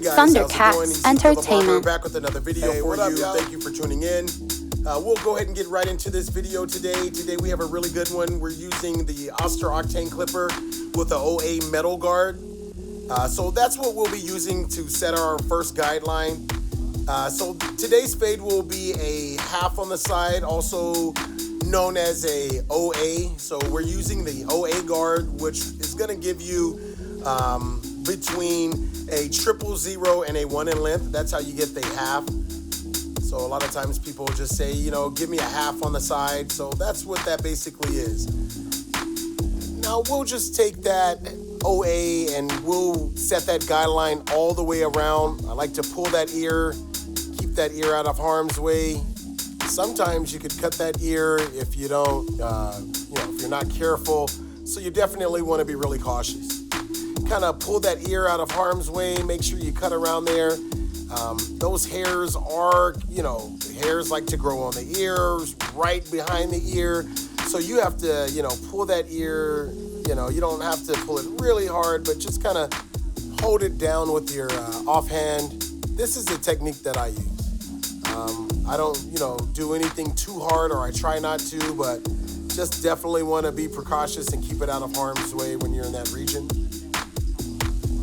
ThunderCatzent Entertainment. Back with another video for you. Thank you for tuning in. We'll go ahead and get right into this video today. Today we have a really good one. We're using the Oster Octane clipper with the OA metal guard. So that's what we'll be using to set our first guideline. So today's fade will be a half on the side, also known as a OA. So we're using the OA guard, which is going to give you between a 000 and a 1 in length. That's how you get the half. So a lot of times people just say, you know, give me a half on the side. So that's what that basically is. Now we'll just take that OA and we'll set that guideline all the way around. I like to pull that ear, keep that ear out of harm's way. Sometimes you could cut that ear if you don't, if you're not careful. So you definitely want to be really cautious. Kind of pull that ear out of harm's way. Make sure you cut around there. Those hairs are, hairs like to grow on the ears, right behind the ear. So you have to, pull that ear. You don't have to pull it really hard, but just kind of hold it down with your offhand. This is the technique that I use. I don't, do anything too hard, or I try not to, but just definitely want to be precautious and keep it out of harm's way when you're in that region.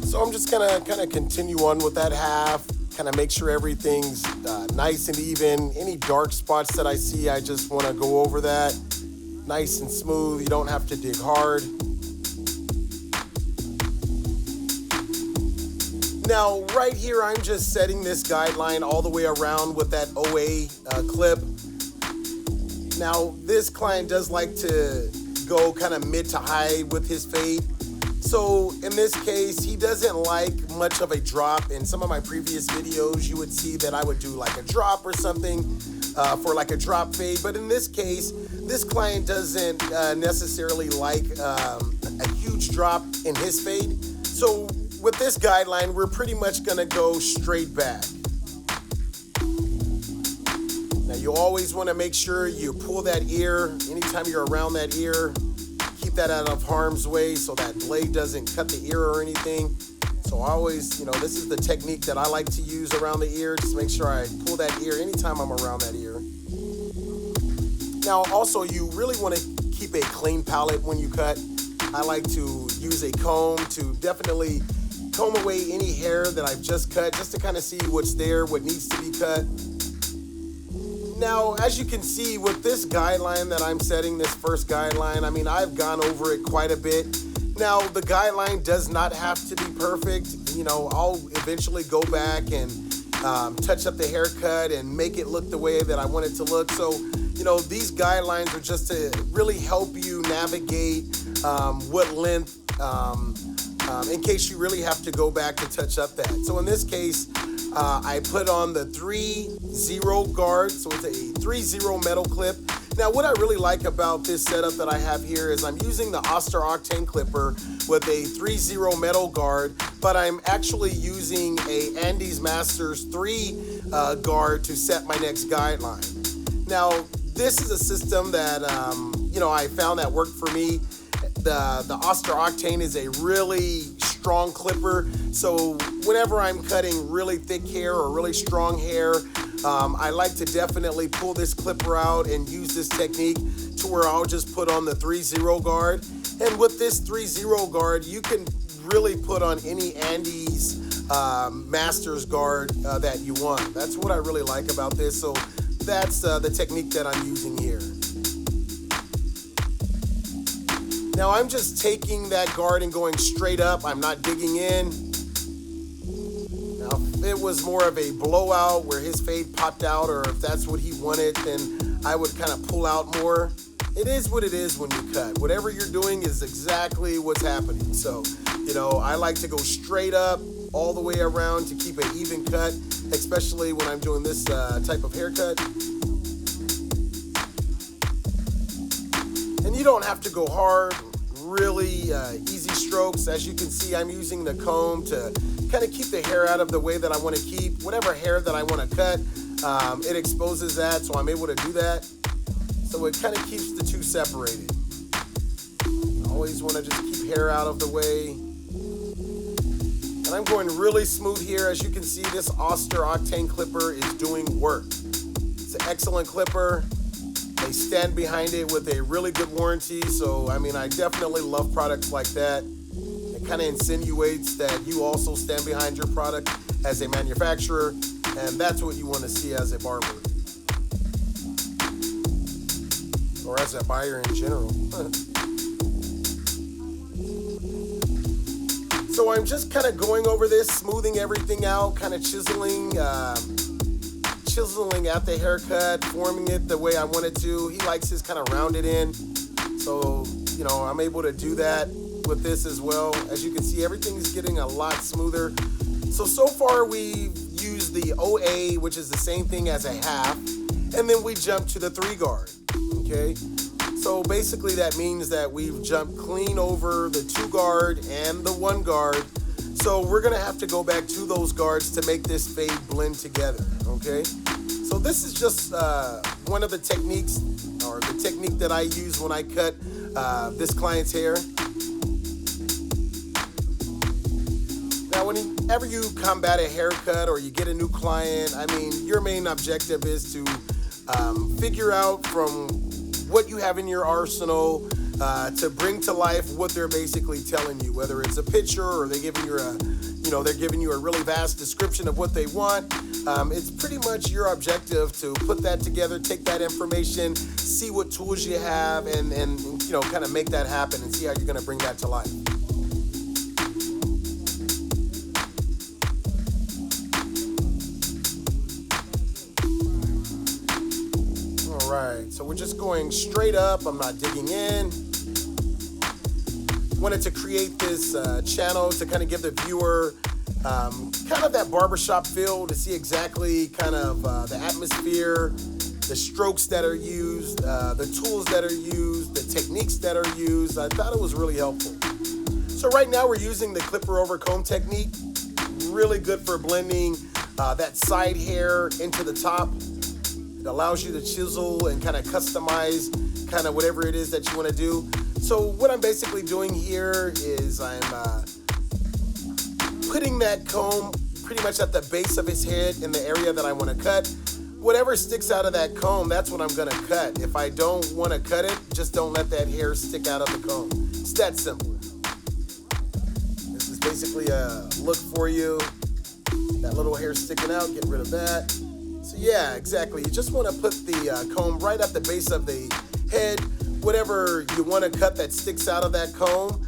So I'm just gonna kind of continue on with that half, kind of make sure everything's nice and even. Any dark spots that I see, I just want to go over that. Nice and smooth. You don't have to dig hard. Now, right here, I'm just setting this guideline all the way around with that OA clip. Now, this client does like to go kind of mid to high with his fade. So in this case, he doesn't like much of a drop. In some of my previous videos, you would see that I would do like a drop or something for like a drop fade. But in this case, this client doesn't necessarily like a huge drop in his fade. So with this guideline, we're pretty much gonna go straight back. Now you always wanna make sure you pull that ear. Anytime you're around that ear, keep that out of harm's way so that blade doesn't cut the ear or anything. So I always, this is the technique that I like to use around the ear. Just make sure I pull that ear anytime I'm around that ear. Now also, you really wanna keep a clean palette when you cut. I like to use a comb to definitely comb away any hair that I've just cut, just to kind of see what's there, what needs to be cut. Now, as you can see with this guideline that I'm setting, this first guideline, I've gone over it quite a bit. Now, the guideline does not have to be perfect. I'll eventually go back and touch up the haircut and make it look the way that I want it to look. So, these guidelines are just to really help you navigate what length, in case you really have to go back to touch up that. So in this case, I put on the 3-0 guard, so it's a 3-0 metal clip. Now what I really like about this setup that I have here is I'm using the Oster Octane clipper with a 3-0 metal guard, but I'm actually using a Andis Masters 3 guard to set my next guideline. Now this is a system that I found that worked for me. The Oster Octane is a really strong clipper, so whenever I'm cutting really thick hair or really strong hair, I like to definitely pull this clipper out and use this technique to where I'll just put on the 3-0 guard. And with this 3-0 guard, you can really put on any Andis Masters guard that you want. That's what I really like about this. So that's the technique that I'm using here. Now I'm just taking that guard and going straight up. I'm not digging in. Now if it was more of a blowout where his fade popped out, or if that's what he wanted, then I would kind of pull out more. It is what it is when you cut. Whatever you're doing is exactly what's happening. So, I like to go straight up all the way around to keep an even cut, especially when I'm doing this type of haircut. And you don't have to go hard, really easy strokes. As you can see, I'm using the comb to kind of keep the hair out of the way that I want to keep. Whatever hair that I want to cut, it exposes that, so I'm able to do that. So it kind of keeps the two separated. Always want to just keep hair out of the way. And I'm going really smooth here. As you can see, this Oster Octane clipper is doing work. It's an excellent clipper. They stand behind it with a really good warranty. So, I mean, I definitely love products like that. It kind of insinuates that you also stand behind your product as a manufacturer. And that's what you want to see as a barber. Or as a buyer in general. So I'm just kind of going over this, smoothing everything out, kind of chiseling at the haircut, forming it the way I want it to. He likes his kind of rounded in. So, you know, I'm able to do that with this as well. As you can see, everything is getting a lot smoother. So far we've used the OA, which is the same thing as a half, and then we jump to the 3-guard, okay? So basically that means that we've jumped clean over the 2-guard and the 1-guard. So we're gonna have to go back to those guards to make this fade blend together, okay? So this is just one of the techniques, or the technique that I use when I cut this client's hair. Now, whenever you combat a haircut or you get a new client, I mean, your main objective is to figure out from what you have in your arsenal to bring to life what they're basically telling you, whether it's a picture or they're giving you they're giving you a really vast description of what they want. It's pretty much your objective to put that together, take that information, see what tools you have, and you know, kind of make that happen and see how you're going to bring that to life. All right, so we're just going straight up. I'm not digging in. Wanted to create this channel to kind of give the viewer kind of that barbershop feel, to see exactly kind of the atmosphere, the strokes that are used, the tools that are used, the techniques that are used. I thought it was really helpful. So right now we're using the clipper over comb technique. Really good for blending that side hair into the top. It allows you to chisel and kind of customize kind of whatever it is that you want to do. So what I'm basically doing here is I'm putting that comb pretty much at the base of his head in the area that I want to cut. Whatever sticks out of that comb, that's what I'm going to cut. If I don't want to cut it, just don't let that hair stick out of the comb. It's that simple. This is basically a look for you. That little hair sticking out, get rid of that. So yeah, exactly. You just want to put the comb right at the base of the head. Whatever you want to cut that sticks out of that comb,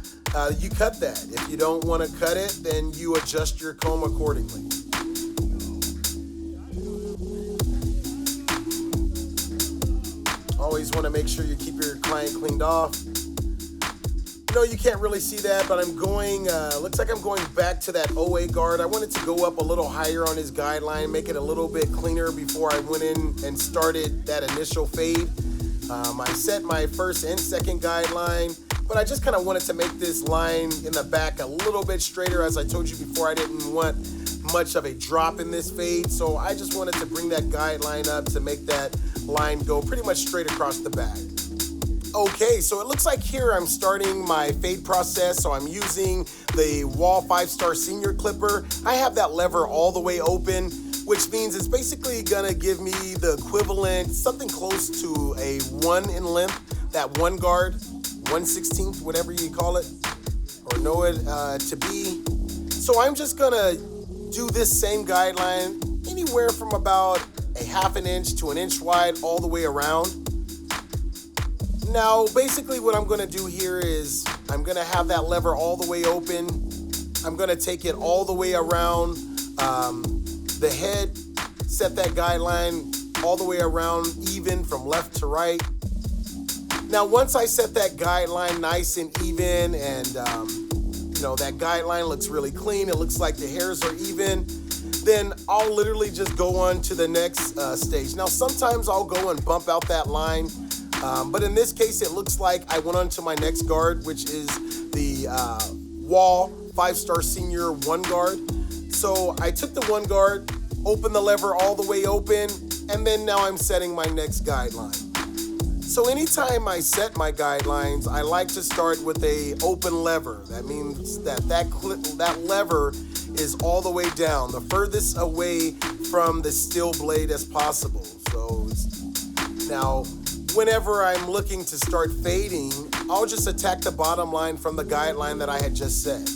you cut that. If you don't want to cut it, then you adjust your comb accordingly. Always want to make sure you keep your client cleaned off. No, you can't really see that, but I'm going, looks like I'm going back to that OA guard. I wanted to go up a little higher on his guideline, make it a little bit cleaner before I went in and started that initial fade. I set my first and second guideline, but I just kind of wanted to make this line in the back a little bit straighter. As I told you before, I didn't want much of a drop in this fade, so I just wanted to bring that guideline up to make that line go pretty much straight across the back. Okay, so it looks like here I'm starting my fade process. So I'm using the Wahl 5-star senior clipper. I have that lever all the way open, which means it's basically gonna give me the equivalent, something close to a 1 in length, that 1 guard, 1/16, whatever you call it, or know it to be. So I'm just gonna do this same guideline anywhere from about a 1/2 inch to 1 inch wide all the way around. Now, basically what I'm gonna do here is I'm gonna have that lever all the way open. I'm gonna take it all the way around the head, set that guideline all the way around even from left to right. Now, once I set that guideline nice and even and you know, that guideline looks really clean, it looks like the hairs are even, then I'll literally just go on to the next stage. Now, sometimes I'll go and bump out that line, but in this case, it looks like I went on to my next guard, which is the Wahl 5-star senior 1 guard. So I took the 1 guard, opened the lever all the way open, and then now I'm setting my next guideline. So anytime I set my guidelines, I like to start with a open lever. That means that lever is all the way down, the furthest away from the steel blade as possible. So now, whenever I'm looking to start fading, I'll just attack the bottom line from the guideline that I had just set.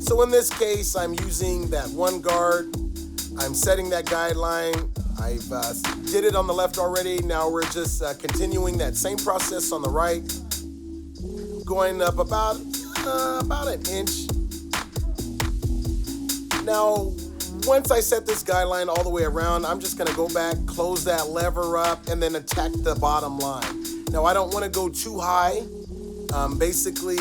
So in this case, I'm using that one guard. I'm setting that guideline. I've did it on the left already. Now we're just continuing that same process on the right, going up about an inch. Now, once I set this guideline all the way around, I'm just gonna go back, close that lever up, and then attack the bottom line. Now, I don't wanna go too high. Basically,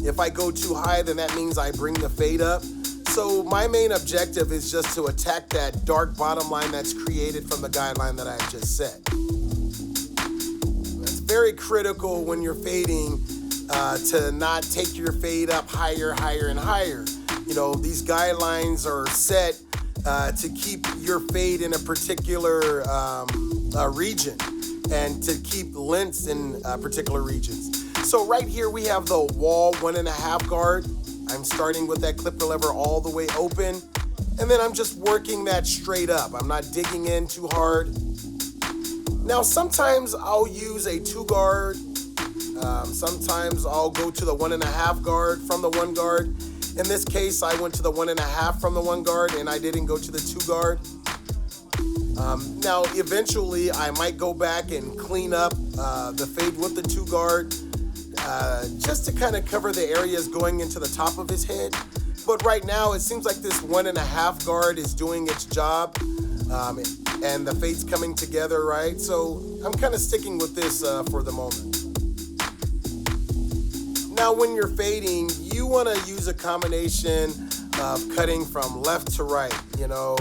if I go too high, then that means I bring the fade up. So my main objective is just to attack that dark bottom line that's created from the guideline that I just set. That's very critical when you're fading to not take your fade up higher, higher, and higher. You know, these guidelines are set to keep your fade in a particular region and to keep lengths in particular regions. So right here we have the Wahl 1.5 guard. I'm starting with that clipper lever all the way open, and then I'm just working that straight up. I'm not digging in too hard. Now sometimes I'll use a 2 guard. Sometimes I'll go to the 1.5 guard from the 1 guard. In this case, I went to the 1.5 from the 1 guard, and I didn't go to the 2 guard. Now, eventually, I might go back and clean up the fade with the 2 guard, just to kind of cover the areas going into the top of his head. But right now, it seems like this 1.5 guard is doing its job, and the fade's coming together, right? So I'm kind of sticking with this for the moment. Now, when you're fading, you want to use a combination of cutting from left to right. You know,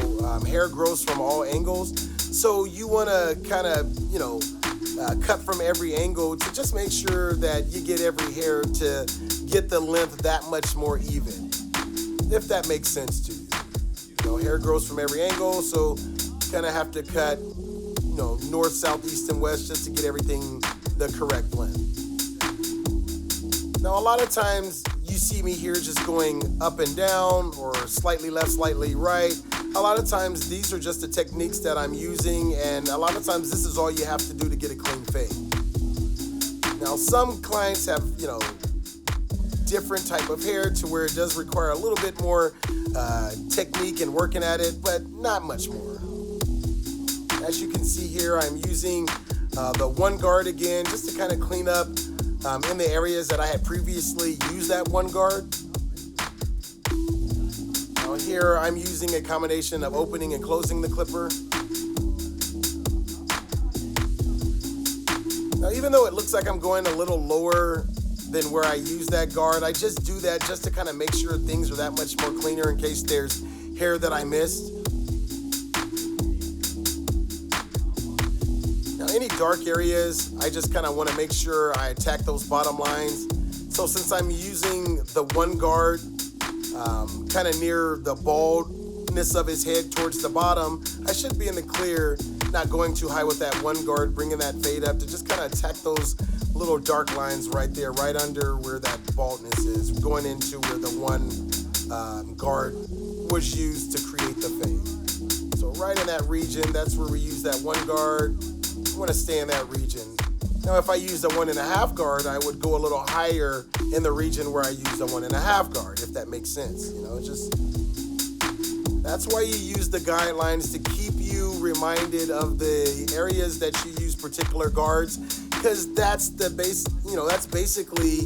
hair grows from all angles. So you want to kind of, you know, cut from every angle to just make sure that you get every hair to get the length that much more even, if that makes sense to you. You know, hair grows from every angle, so you kind of have to cut, you know, north, south, east, and west just to get everything the correct length. Now, a lot of times you see me here just going up and down or slightly left, slightly right. A lot of times these are just the techniques that I'm using, and a lot of times this is all you have to do to get a clean fade. Now, some clients have, you know, different type of hair to where it does require a little bit more technique and working at it, but not much more. As you can see here, I'm using the 1 guard again just to kind of clean up in the areas that I had previously used that 1 guard. Now here I'm using a combination of opening and closing the clipper. Now, even though it looks like I'm going a little lower than where I use that guard, I just do that just to kind of make sure things are that much more cleaner in case there's hair that I missed. Any dark areas, I just kind of want to make sure I attack those bottom lines. So since I'm using the 1 guard kind of near the baldness of his head towards the bottom, I should be in the clear, not going too high with that 1 guard, bringing that fade up to just kind of attack those little dark lines right there, right under where that baldness is, going into where the 1 guard was used to create the fade. So right in that region, that's where we use that 1 guard. I want to stay in that region. Now, if I use the 1.5 guard, I would go a little higher in the region where I use the 1.5 guard, if that makes sense. You know, just that's why you use the guidelines, to keep you reminded of the areas that you use particular guards, because that's the base. You know, that's basically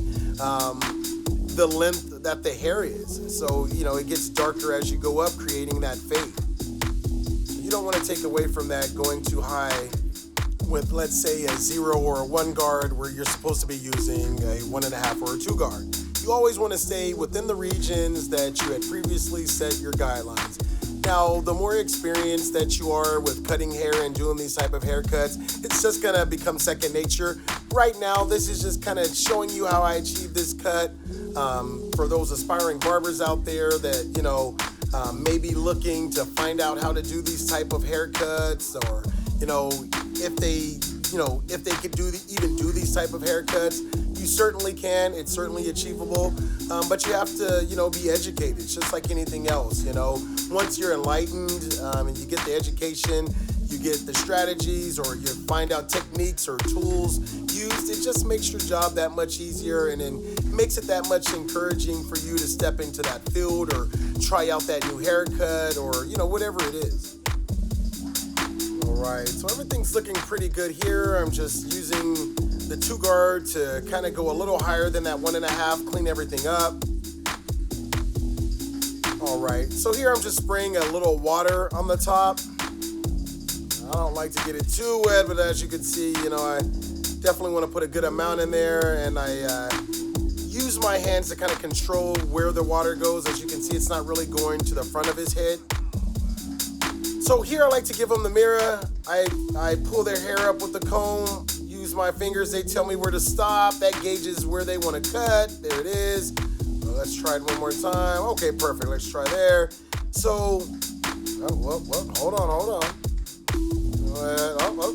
the length that the hair is. So you know, it gets darker as you go up, creating that fade. So you don't want to take away from that going too high with, let's say, a 0 or a 1 guard where you're supposed to be using a 1.5 or a 2 guard. You always want to stay within the regions that you had previously set your guidelines. Now, the more experienced that you are with cutting hair and doing these type of haircuts, it's just gonna become second nature. Right now, this is just kind of showing you how I achieve this cut. For those aspiring barbers out there that, you know, maybe looking to find out how to do these type of haircuts, or, you know, if they could even do these type of haircuts, You certainly can. It's certainly achievable, but you have to, be educated. It's just like anything else, Once you're enlightened and you get the education, you get the strategies, or you find out techniques or tools used, it just makes your job that much easier, and then makes it that much encouraging for you to step into that field or try out that new haircut, or, whatever it is. All right, so everything's looking pretty good here. I'm just using the 2 guard to kind of go a little higher than that 1.5, clean everything up. All right, so here I'm just spraying a little water on the top. I don't like to get it too wet, but as you can see, I definitely want to put a good amount in there, and I use my hands to kind of control where the water goes. As you can see, it's not really going to the front of his head. So here I like to give them the mirror. I pull their hair up with the comb, use my fingers, they tell me where to stop. That gauges where they want to cut. There it is. Well, let's try it one more time. Okay, perfect. Let's try there. So, hold on.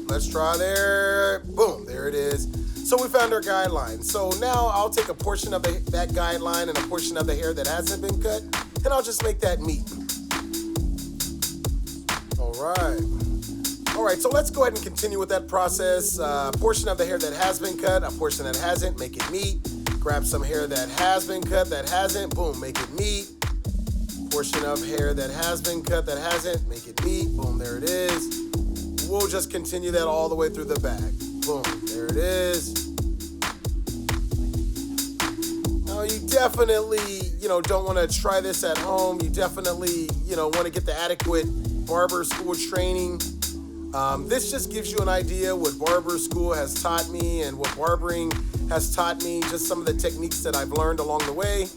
Let's try there. Boom, there it is. So we found our guideline. So now I'll take a portion of that guideline and a portion of the hair that hasn't been cut, and I'll just make that meet. All right, so let's go ahead and continue with that process. A portion of the hair that has been cut, a portion that hasn't, make it meet. Grab some hair that has been cut, that hasn't, boom, make it meet. Portion of hair that has been cut, that hasn't, make it meet. Boom, there it is. We'll just continue that all the way through the back. Boom, there it is. Now you definitely, don't want to try this at home. You definitely, want to get the adequate barber school training. This just gives you an idea what barber school has taught me and what barbering has taught me, just some of the techniques that I've learned along the way.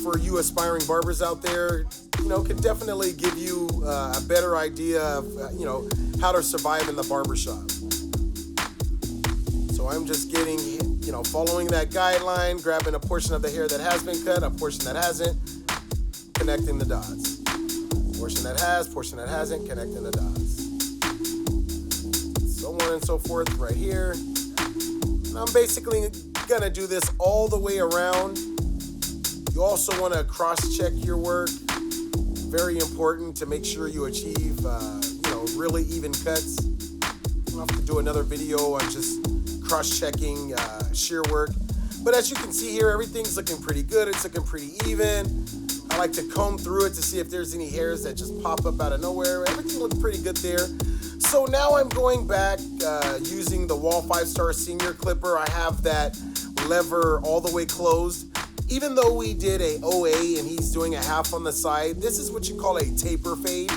For you aspiring barbers out there, can definitely give you a better idea of, how to survive in the barbershop. So I'm just getting, following that guideline, grabbing a portion of the hair that has been cut, a portion that hasn't, connecting the dots. Portion that has, portion that hasn't, connecting the dots. So on and so forth right here. And I'm basically gonna do this all the way around. You also want to cross-check your work. Very important to make sure you achieve, really even cuts. I'll have to do another video on just cross-checking shear work. But as you can see here, everything's looking pretty good. It's looking pretty even. I like to comb through it to see if there's any hairs that just pop up out of nowhere. Everything looks pretty good there. So now I'm going back using the Wahl 5-star Senior Clipper. I have that lever all the way closed. Even though we did a OA and he's doing a half on the side, this is what you call a taper fade.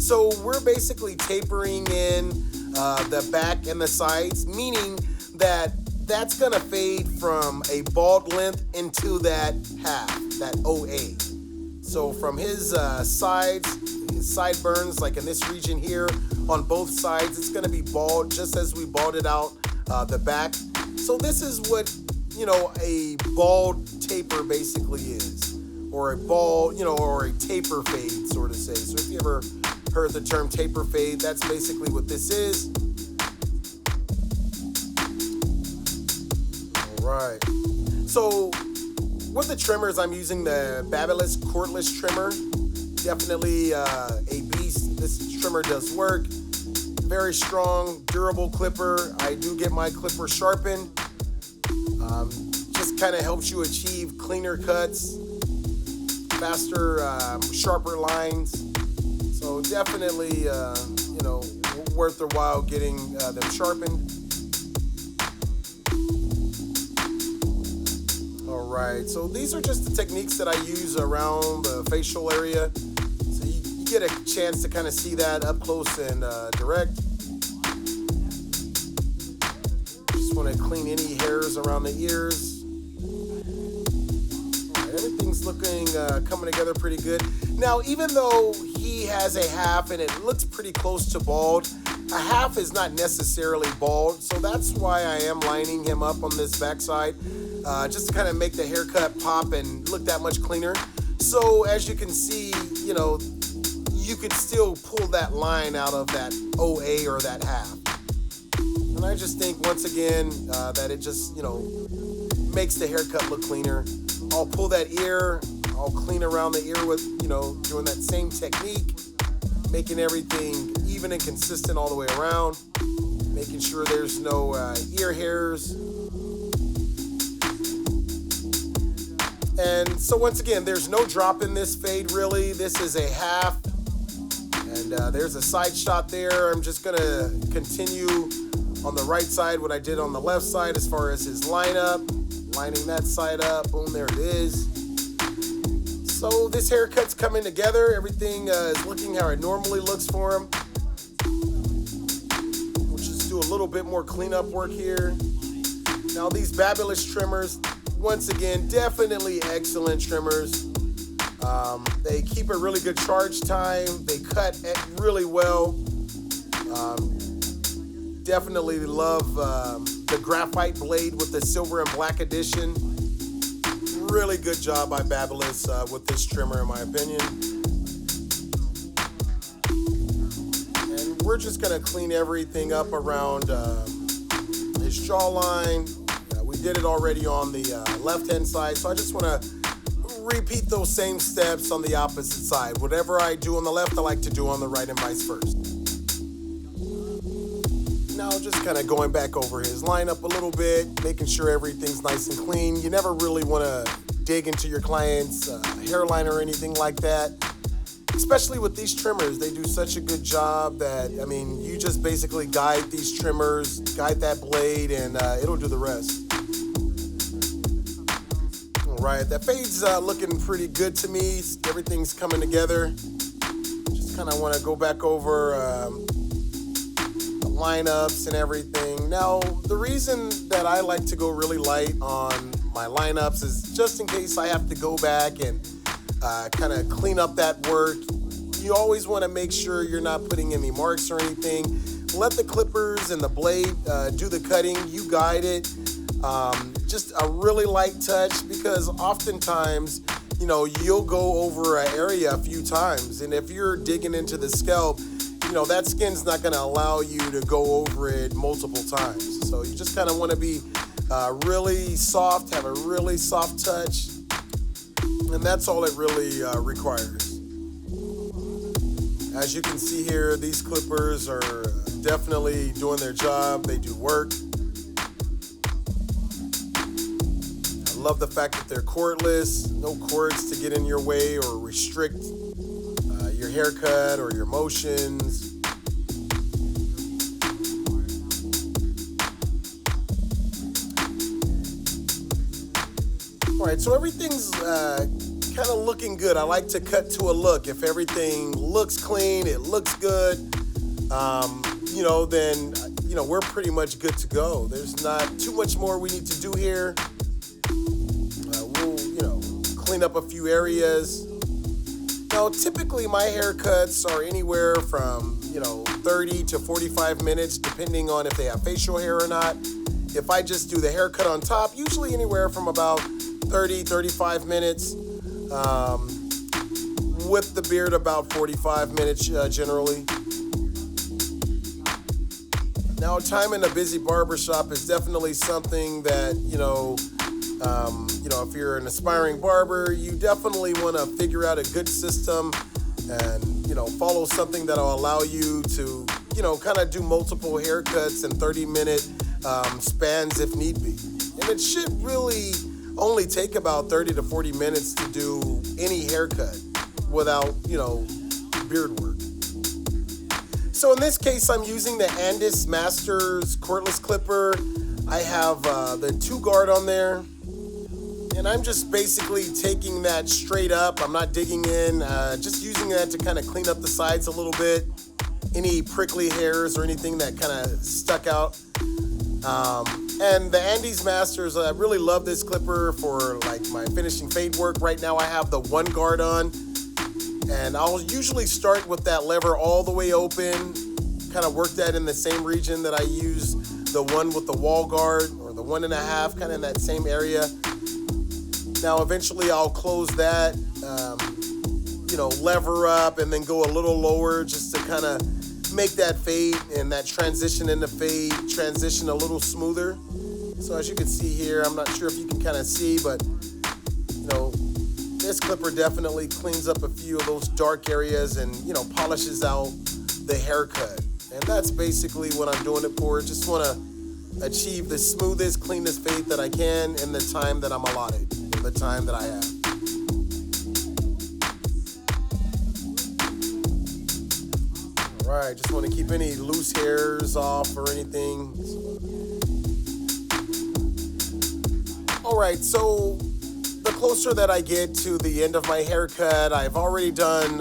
So we're basically tapering in the back and the sides, meaning that that's gonna fade from a bald length into that half, that OA. So from his sides, his sideburns, like in this region here, on both sides, it's gonna be bald, just as we balded out the back. So this is what, a bald taper basically is, or a bald, or a taper fade, sort of say. So if you ever heard the term taper fade, that's basically what this is. All right. So with the trimmers, I'm using the Babyliss cordless trimmer. Definitely a beast. This trimmer does work. Very strong, durable clipper. I do get my clipper sharpened. Just kind of helps you achieve cleaner cuts, faster, sharper lines. So definitely, worth their while getting them sharpened. All right, so these are just the techniques that I use around the facial area. So you get a chance to kind of see that up close and direct. Just want to clean any hairs around the ears. Everything's looking, coming together pretty good. Now, even though he has a half and it looks pretty close to bald, a half is not necessarily bald. So that's why I am lining him up on this backside, just to kind of make the haircut pop and look that much cleaner. So as you can see, you could still pull that line out of that OA or that half. And I just think, once again, that it just, makes the haircut look cleaner. I'll pull that ear, I'll clean around the ear with, doing that same technique, making everything even and consistent all the way around, making sure there's no ear hairs. And so once again, there's no drop in this fade really. This is a half. And there's a side shot there. I'm just gonna continue on the right side what I did on the left side as far as his lineup. Lining that side up, boom, there it is. So this haircut's coming together. Everything is looking how it normally looks for him. We'll just do a little bit more cleanup work here. Now these Babyliss trimmers, once again, definitely excellent trimmers. They keep a really good charge time. They cut really well. Definitely love the graphite blade with the silver and black edition. Really good job by Babyliss with this trimmer, in my opinion. And we're just gonna clean everything up around his jawline. We did it already on the left-hand side, so I just wanna repeat those same steps on the opposite side. Whatever I do on the left, I like to do on the right and vice versa. Now just kind of going back over his lineup a little bit, making sure everything's nice and clean. You never really want to dig into your client's hairline or anything like that. Especially with these trimmers, they do such a good job that, I mean, you just basically guide these trimmers, guide that blade, and it'll do the rest. All right, that fade's looking pretty good to me. Everything's coming together. Just kind of want to go back over lineups and everything. Now, the reason that I like to go really light on my lineups is just in case I have to go back and kind of clean up that work. You always want to make sure you're not putting any marks or anything. Let the clippers and the blade do the cutting. You guide it. Just a really light touch, because oftentimes, you'll go over an area a few times, and if you're digging into the scalp, that skin's not going to allow you to go over it multiple times. So you just kind of want to be really soft, have a really soft touch, and that's all it really requires. As you can see here, these clippers are definitely doing their job. They do work. I love the fact that they're cordless, no cords to get in your way or restrict your haircut or your motions. All right, so everything's kind of looking good. I like to cut to a look. If everything looks clean, it looks good, then we're pretty much good to go. There's not too much more we need to do here. We'll, clean up a few areas. Now, typically my haircuts are anywhere from, 30 to 45 minutes, depending on if they have facial hair or not. If I just do the haircut on top, usually anywhere from about 30, 35 minutes. With the beard, about 45 minutes generally. Now, time in a busy barbershop is definitely something that, if you're an aspiring barber, you definitely want to figure out a good system and, follow something that'll allow you to, kind of do multiple haircuts in 30-minute spans if need be. And it should really only take about 30 to 40 minutes to do any haircut without, beard work. So in this case, I'm using the Andis Masters cordless clipper. I have the 2-guard on there. And I'm just basically taking that straight up. I'm not digging in, just using that to kind of clean up the sides a little bit. Any prickly hairs or anything that kind of stuck out. And the Andis Masters, I really love this clipper for like my finishing fade work. Right now I have the 1-guard on. And I'll usually start with that lever all the way open. Kind of work that in the same region that I use the one with the Wahl guard, or the 1.5, kind of in that same area. Now, eventually I'll close that, lever up and then go a little lower just to kind of make that fade and that transition in the fade transition a little smoother. So as you can see here, I'm not sure if you can kind of see, but you know, this clipper definitely cleans up a few of those dark areas and, you know, polishes out the haircut. And that's basically what I'm doing it for. Just want to achieve the smoothest, cleanest fade that I can in the time that I'm allotted, in the time that I have. All right, just want to keep any loose hairs off or anything. All right, so the closer that I get to the end of my haircut, I've already done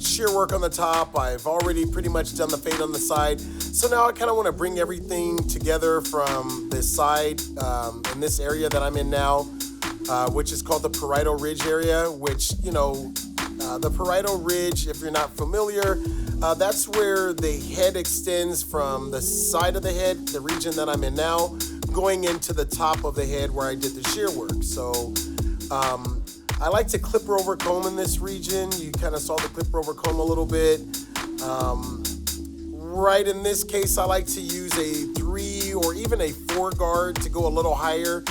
shear work on the top. I've already pretty much done the fade on the side. So now I kind of want to bring everything together from this side in this area that I'm in now, which is called the parietal ridge area, which, you know, the parietal ridge, if you're not familiar, that's where the head extends from the side of the head, the region that I'm in now, going into the top of the head where I did the shear work. So I like to clipper over comb in this region. You kind of saw the clipper over comb a little bit. Right in this case, I like to use a 3 or even a 4 guard to go a little higher.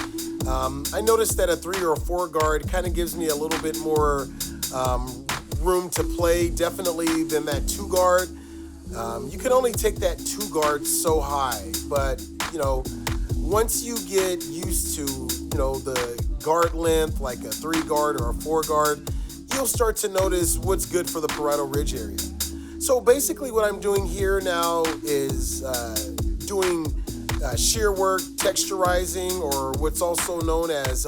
I noticed that a 3 or a 4 guard kind of gives me a little bit more room to play, definitely, than that 2 guard. You can only take that 2 guard so high, but you know, once you get used to, you know, the guard length, like a 3 guard or a 4 guard, you'll start to notice what's good for the parietal ridge area. So basically what I'm doing here now is doing shear work, texturizing, or what's also known as,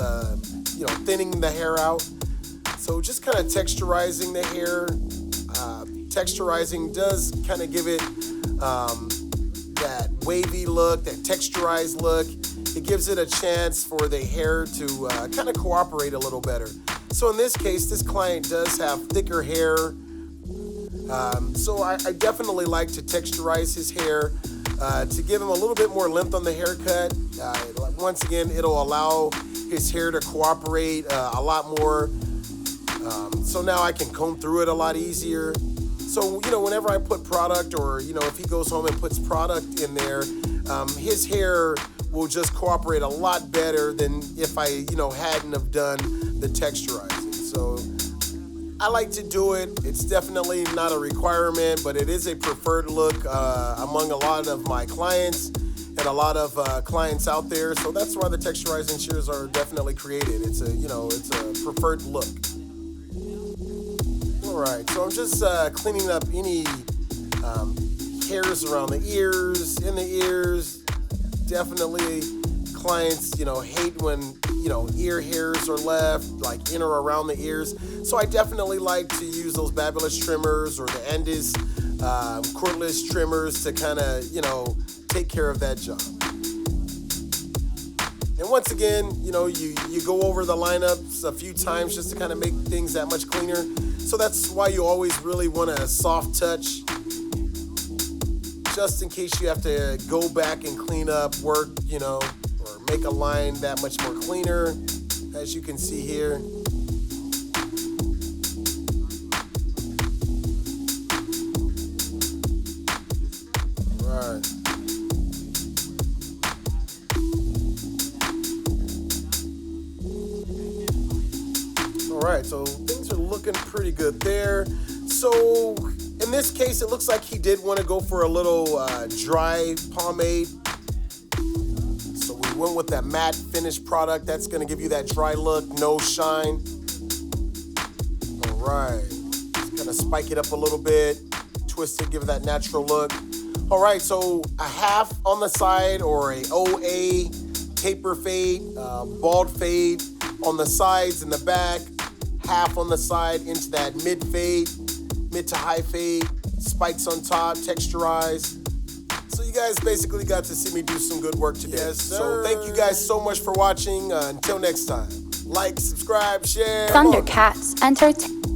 you know, thinning the hair out. So just kind of texturizing the hair. Texturizing does kind of give it that wavy look, that texturized look. It gives it a chance for the hair to kind of cooperate a little better. So in this case, this client does have thicker hair. So I definitely like to texturize his hair to give him a little bit more length on the haircut. Once again, it'll allow his hair to cooperate a lot more. So now I can comb through it a lot easier. So, you know, whenever I put product, or, you know, if he goes home and puts product in there, his hair will just cooperate a lot better than if I, you know, hadn't have done the texturizing. So I like to do it. It's definitely not a requirement, but it is a preferred look among a lot of my clients and a lot of clients out there. So that's why the texturizing shears are definitely created. It's a, you know, it's a preferred look. All right, so I'm just cleaning up any hairs around the ears, in the ears. Definitely clients, you know, hate when, you know, ear hairs are left, like in or around the ears. So I definitely like to use those Babyliss trimmers or the Andis cordless trimmers to kind of, you know, take care of that job. And once again, you know, you go over the lineups a few times just to kind of make things that much cleaner. So that's why you always really want a soft touch, just in case you have to go back and clean up, work, you know, or make a line that much more cleaner, as you can see here. All right. All right, so things are looking pretty good there. So in this case, it looks like he did want to go for a little dry pomade. So we went with that matte finish product. That's going to give you that dry look, no shine. All right, just kind of spike it up a little bit, twist it, give it that natural look. All right, so a half on the side, or a OA taper fade, bald fade on the sides and the back, half on the side into that mid fade, mid to high fade, spikes on top, texturized. So you guys basically got to see me do some good work today. Yes, sir. So thank you guys so much for watching. Until next time, like, subscribe, share. ThunderCatzent Entertainment.